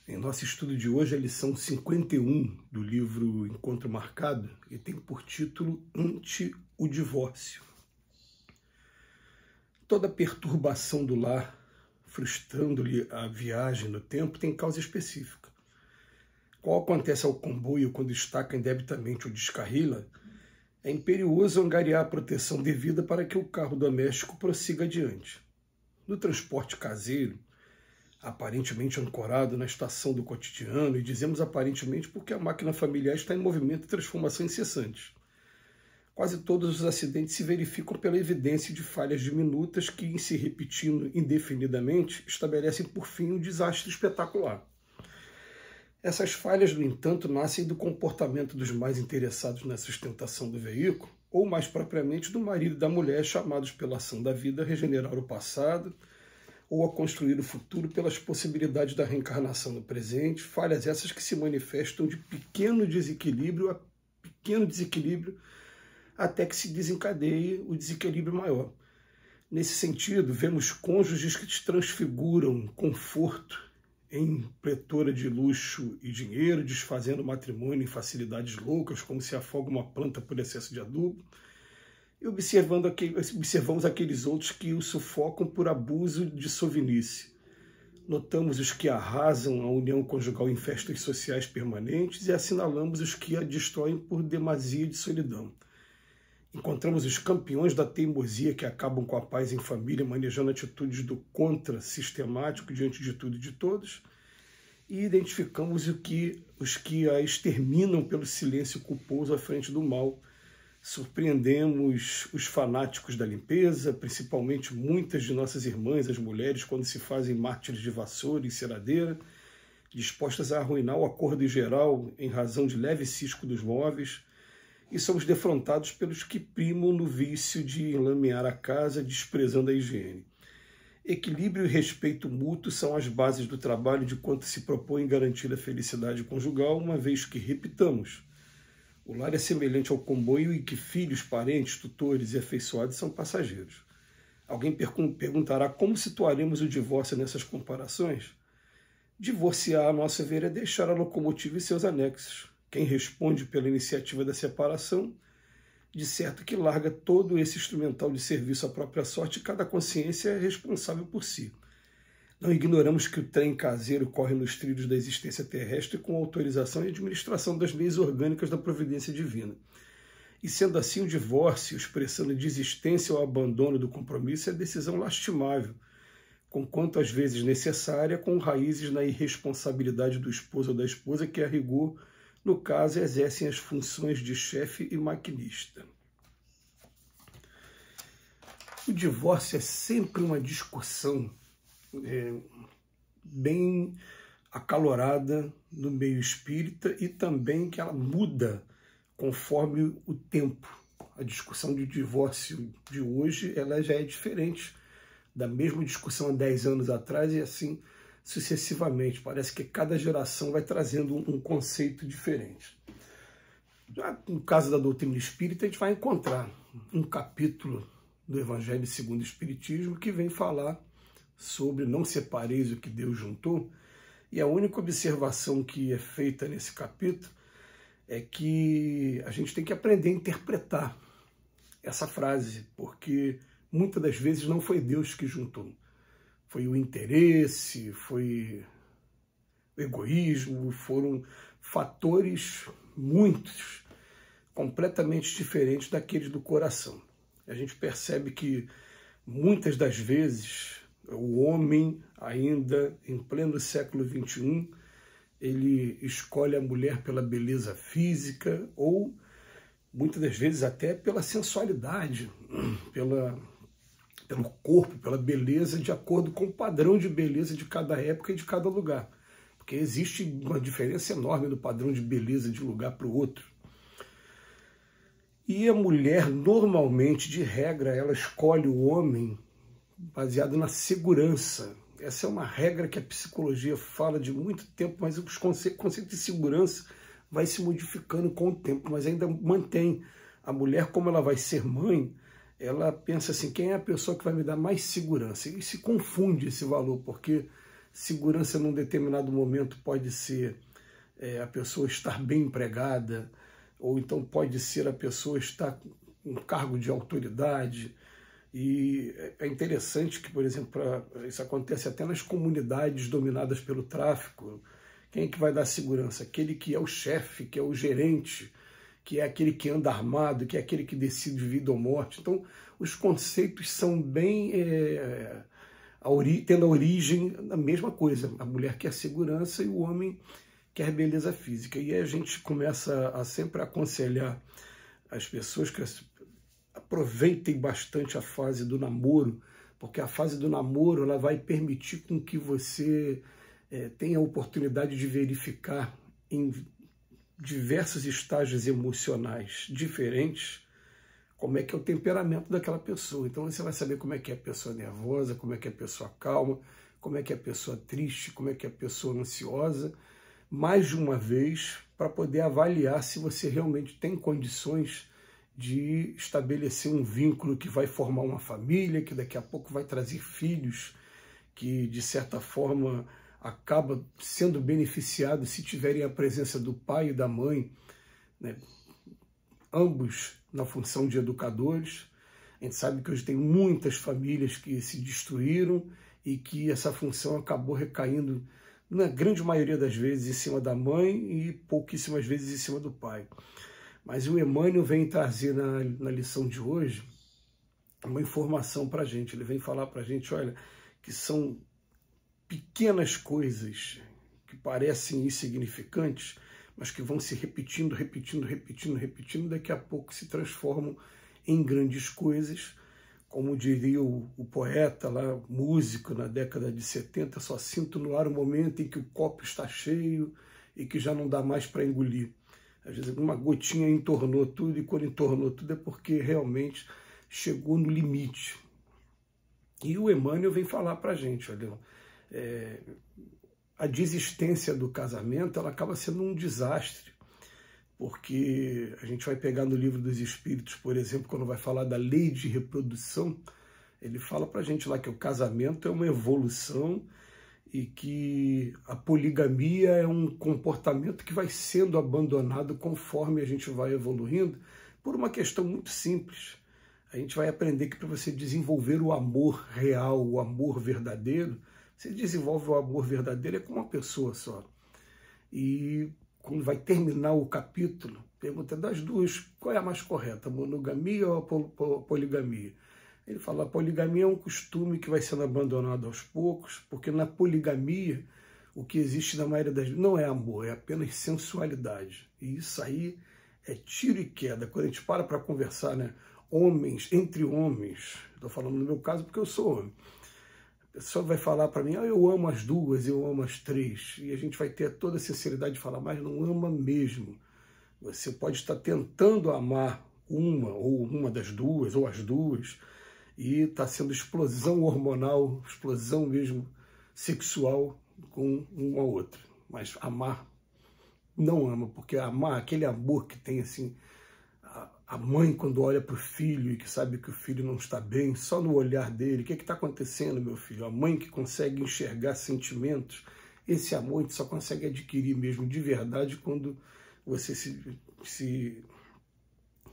Em nosso estudo de hoje, a lição 51 do livro Encontro Marcado, e tem por título Ante o Divórcio. Toda perturbação do lar, frustrando-lhe a viagem no tempo, tem causa específica. Qual acontece ao comboio quando estaca indebitamente ou descarrila, é imperioso angariar a proteção devida para que o carro doméstico prossiga adiante. No transporte caseiro, aparentemente ancorado na estação do cotidiano, e dizemos aparentemente porque a máquina familiar está em movimento de transformação incessante. Quase todos os acidentes se verificam pela evidência de falhas diminutas que, em se repetindo indefinidamente, estabelecem por fim um desastre espetacular. Essas falhas, no entanto, nascem do comportamento dos mais interessados na sustentação do veículo, ou mais propriamente do marido e da mulher chamados pela ação da vida a regenerar o passado, ou a construir o futuro pelas possibilidades da reencarnação no presente, falhas essas que se manifestam de pequeno desequilíbrio a pequeno desequilíbrio até que se desencadeie o desequilíbrio maior. Nesse sentido, vemos cônjuges que transfiguram conforto em pletora de luxo e dinheiro, desfazendo o matrimônio em facilidades loucas, como se afoga uma planta por excesso de adubo, e observamos aqueles outros que o sufocam por abuso de sovinice. Notamos os que arrasam a união conjugal em festas sociais permanentes e assinalamos os que a destroem por demasia de solidão. Encontramos os campeões da teimosia que acabam com a paz em família, manejando atitudes do contra-sistemático diante de tudo e de todos, e identificamos os que a exterminam pelo silêncio culposo à frente do mal. Surpreendemos os fanáticos da limpeza, principalmente muitas de nossas irmãs, as mulheres, quando se fazem mártires de vassoura e ceradeira, dispostas a arruinar o acordo em geral em razão de leve cisco dos móveis, e somos defrontados pelos que primam no vício de enlamear a casa, desprezando a higiene. Equilíbrio e respeito mútuo são as bases do trabalho de quanto se propõe garantir a felicidade conjugal, uma vez que, repitamos, o lar é semelhante ao comboio e que filhos, parentes, tutores e afeiçoados são passageiros. Alguém perguntará como situaremos o divórcio nessas comparações? Divorciar, a nosso ver, é deixar a locomotiva e seus anexos. Quem responde pela iniciativa da separação, de certo que larga todo esse instrumental de serviço à própria sorte e cada consciência é responsável por si. Não ignoramos que o trem caseiro corre nos trilhos da existência terrestre com autorização e administração das leis orgânicas da providência divina. E sendo assim, o divórcio, expressando desistência ou abandono do compromisso, é decisão lastimável, conquanto às vezes necessária, com raízes na irresponsabilidade do esposo ou da esposa que, a rigor, no caso, exercem as funções de chefe e maquinista. O divórcio é sempre uma discussão bem acalorada no meio espírita e também que ela muda conforme o tempo. A discussão de divórcio de hoje ela já é diferente da mesma discussão há 10 anos atrás e assim sucessivamente. Parece que cada geração vai trazendo um conceito diferente. No caso da doutrina espírita, a gente vai encontrar um capítulo do Evangelho segundo o Espiritismo que vem falar sobre não separeis o que Deus juntou, e a única observação que é feita nesse capítulo é que a gente tem que aprender a interpretar essa frase, porque muitas das vezes não foi Deus que juntou. Foi o interesse, foi o egoísmo, foram fatores muitos, completamente diferentes daqueles do coração. A gente percebe que muitas das vezes o homem, ainda em pleno século XXI, ele escolhe a mulher pela beleza física ou muitas das vezes até pela sensualidade, pelo corpo, pela beleza, de acordo com o padrão de beleza de cada época e de cada lugar. Porque existe uma diferença enorme no padrão de beleza de um lugar para o outro. E a mulher, normalmente, de regra, ela escolhe o homem baseado na segurança. Essa é uma regra que a psicologia fala de muito tempo, mas o conceito de segurança vai se modificando com o tempo, mas ainda mantém. A mulher, como ela vai ser mãe, ela pensa assim, quem é a pessoa que vai me dar mais segurança? E se confunde esse valor, porque Segurança num determinado momento pode ser a pessoa estar bem empregada, ou então pode ser a pessoa estar com um cargo de autoridade. E é interessante que, por exemplo, isso acontece até nas comunidades dominadas pelo tráfico. Quem é que vai dar segurança? Aquele que é o chefe, que é o gerente, que é aquele que anda armado, que é aquele que decide vida ou morte. Então, os conceitos são bem... tendo a origem da mesma coisa. A mulher quer segurança e o homem quer beleza física. E aí a gente começa a sempre aconselhar as pessoas que aproveitem bastante a fase do namoro, porque a fase do namoro ela vai permitir com que você tenha a oportunidade de verificar em diversos estágios emocionais diferentes como é que é o temperamento daquela pessoa. Então você vai saber como é que é a pessoa nervosa, como é que é a pessoa calma, como é que é a pessoa triste, como é que é a pessoa ansiosa, mais de uma vez, para poder avaliar se você realmente tem condições de estabelecer um vínculo que vai formar uma família, que daqui a pouco vai trazer filhos, que de certa forma acaba sendo beneficiado se tiverem a presença do pai e da mãe, né? Ambos na função de educadores. A gente sabe que hoje tem muitas famílias que se destruíram e que essa função acabou recaindo, na grande maioria das vezes, em cima da mãe e pouquíssimas vezes em cima do pai. Mas o Emmanuel vem trazer na lição de hoje uma informação para a gente. Ele vem falar para a gente, olha, que são pequenas coisas que parecem insignificantes, mas que vão se repetindo, daqui a pouco se transformam em grandes coisas. Como diria o poeta lá, músico, na década de 70, só sinto no ar o momento em que o copo está cheio e que já não dá mais para engolir. Às vezes uma gotinha entornou tudo, e quando entornou tudo é porque realmente chegou no limite. E o Emmanuel vem falar para a gente, olha, a desistência do casamento ela acaba sendo um desastre, porque a gente vai pegar no Livro dos Espíritos, por exemplo, quando vai falar da lei de reprodução, ele fala para a gente lá que o casamento é uma evolução e que a poligamia é um comportamento que vai sendo abandonado conforme a gente vai evoluindo, por uma questão muito simples. A gente vai aprender que para você desenvolver o amor real, o amor verdadeiro, você desenvolve o amor verdadeiro com uma pessoa só. E quando vai terminar o capítulo, pergunta das duas, qual é a mais correta, a monogamia ou a poligamia? Ele fala, a poligamia é um costume que vai sendo abandonado aos poucos, porque na poligamia o que existe na maioria das vezes não é amor, é apenas sensualidade. E isso aí é tiro e queda. Quando a gente para conversar, né, homens, entre homens, estou falando no meu caso porque eu sou homem, a pessoa vai falar para mim, eu amo as duas, eu amo as três, e a gente vai ter toda a sinceridade de falar, mas não ama mesmo. Você pode estar tentando amar uma, ou uma das duas, ou as duas, e está sendo explosão hormonal, explosão mesmo sexual com uma outra. Mas amar não ama, porque amar, aquele amor que tem assim, a mãe quando olha para o filho e que sabe que o filho não está bem, só no olhar dele, o que está acontecendo, meu filho? A mãe que consegue enxergar sentimentos, esse amor a gente só consegue adquirir mesmo de verdade quando você se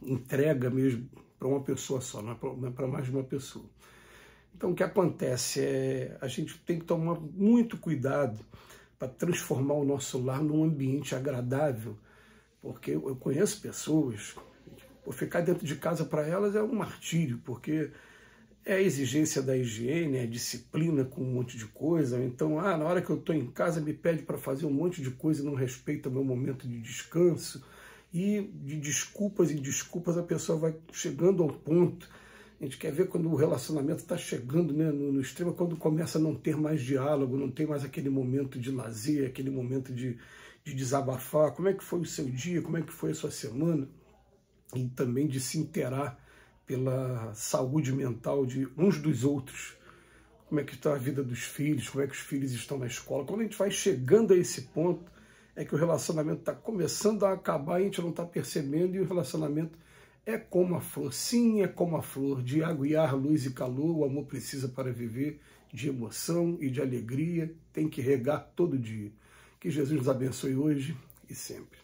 entrega mesmo para uma pessoa só, não é para mais de uma pessoa. Então o que acontece é, a gente tem que tomar muito cuidado para transformar o nosso lar num ambiente agradável, porque eu conheço pessoas, ficar dentro de casa para elas é um martírio, porque é a exigência da higiene, é a disciplina com um monte de coisa. Então, na hora que eu estou em casa, me pede para fazer um monte de coisa e não respeita o meu momento de descanso. E de desculpas em desculpas a pessoa vai chegando ao ponto. A gente quer ver quando o relacionamento está chegando, né, no extremo, quando começa a não ter mais diálogo, não tem mais aquele momento de lazer, aquele momento de desabafar. Como é que foi o seu dia? Como é que foi a sua semana? E também de se inteirar pela saúde mental de uns dos outros. Como é que está a vida dos filhos, como é que os filhos estão na escola. Quando a gente vai chegando a esse ponto, é que o relacionamento está começando a acabar e a gente não está percebendo, e o relacionamento é como a flor. Sim, é como a flor, de água e ar, luz e calor, o amor precisa para viver, de emoção e de alegria, tem que regar todo dia. Que Jesus nos abençoe hoje e sempre.